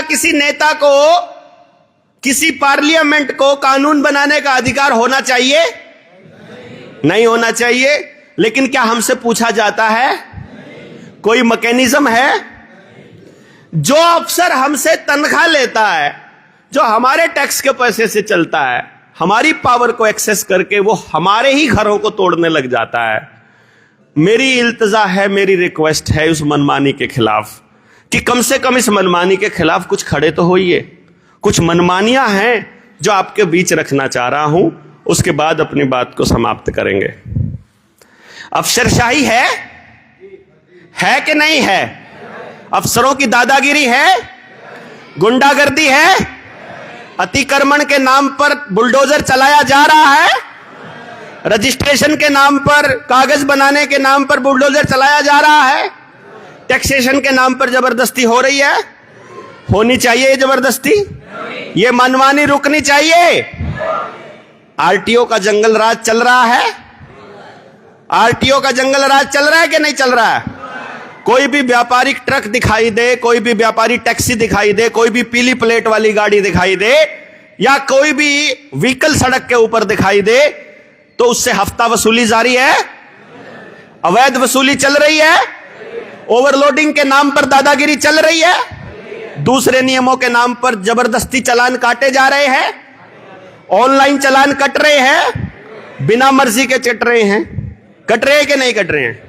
किसी नेता को, किसी पार्लियामेंट को कानून बनाने का अधिकार होना चाहिए? नहीं होना चाहिए। लेकिन क्या हमसे पूछा जाता है? कोई मैकेनिज्म है? जो अफसर हमसे तनख्वाह लेता है, जो हमारे टैक्स के पैसे से चलता है, हमारी पावर को एक्सेस करके वो हमारे ही घरों को तोड़ने लग जाता है। मेरी इल्तजा है, मेरी रिक्वेस्ट है उस मनमानी के खिलाफ कि कम से कम इस मनमानी के खिलाफ कुछ खड़े तो होइए। कुछ मनमानियां हैं जो आपके बीच रखना चाह रहा हूं, उसके बाद अपनी बात को समाप्त करेंगे। अफसरशाही है कि नहीं है? अफसरों की दादागिरी है, गुंडागर्दी है, अतिक्रमण के नाम पर बुलडोजर चलाया जा रहा है, रजिस्ट्रेशन के नाम पर, कागज बनाने के नाम पर बुलडोजर चलाया जा रहा है, टैक्सेशन के नाम पर जबरदस्ती हो रही है। होनी चाहिए ये जबरदस्ती, ये मनमानी रुकनी चाहिए। आरटीओ का जंगल राज चल रहा है, आरटीओ का जंगल राज चल रहा है कि नहीं चल रहा है? कोई भी व्यापारिक ट्रक दिखाई दे, कोई भी व्यापारी टैक्सी दिखाई दे, कोई भी पीली प्लेट वाली गाड़ी दिखाई दे, या कोई भी व्हीकल सड़क के ऊपर दिखाई दे, तो उससे हफ्ता वसूली जारी है, अवैध वसूली चल रही है, ओवरलोडिंग के नाम पर दादागिरी चल रही है, दूसरे नियमों के नाम पर जबरदस्ती चालान काटे जा रहे हैं, ऑनलाइन चालान कट रहे हैं, बिना मर्जी के कट रहे हैं कि नहीं कट रहे हैं?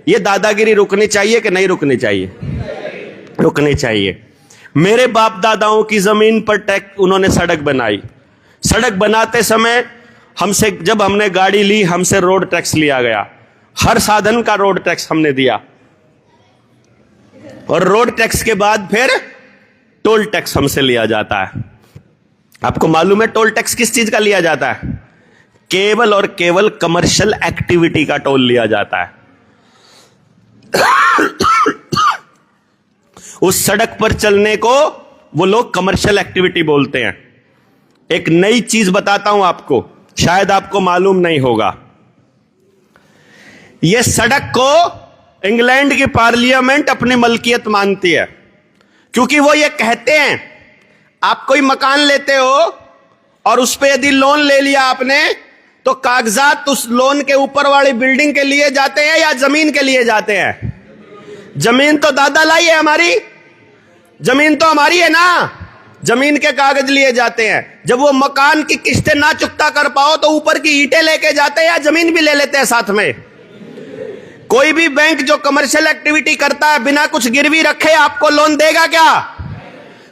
ये दादागिरी रुकनी चाहिए कि नहीं रुकनी चाहिए? रुकनी चाहिए। मेरे बाप दादाओं की जमीन पर उन्होंने सड़क बनाई। सड़क बनाते समय हमसे, जब हमने गाड़ी ली, हमसे रोड टैक्स लिया गया। हर साधन का रोड टैक्स हमने दिया, और रोड टैक्स के बाद फिर टोल टैक्स हमसे लिया जाता है। आपको मालूम है टोल टैक्स किस चीज का लिया जाता है? केवल और केवल कमर्शियल एक्टिविटी का टोल लिया जाता है। उस सड़क पर चलने को वो लोग कमर्शियल एक्टिविटी बोलते हैं। एक नई चीज बताता हूं आपको, शायद आपको मालूम नहीं होगा। यह सड़क को इंग्लैंड की पार्लियामेंट अपनी मलकियत मानती है, क्योंकि वो ये कहते हैं, आप कोई मकान लेते हो और उस पर यदि लोन ले लिया आपने, तो कागजात उस लोन के ऊपर वाली बिल्डिंग के लिए जाते हैं या जमीन के लिए जाते हैं? जमीन तो दादा लाई है हमारी, जमीन तो हमारी है ना, जमीन के कागज लिए जाते हैं। जब वो मकान की किस्तें ना चुकता कर पाओ तो ऊपर की ईंटें लेके जाते हैं या जमीन भी ले लेते हैं साथ में। कोई भी बैंक जो कमर्शियल एक्टिविटी करता है बिना कुछ गिरवी रखे आपको लोन देगा क्या?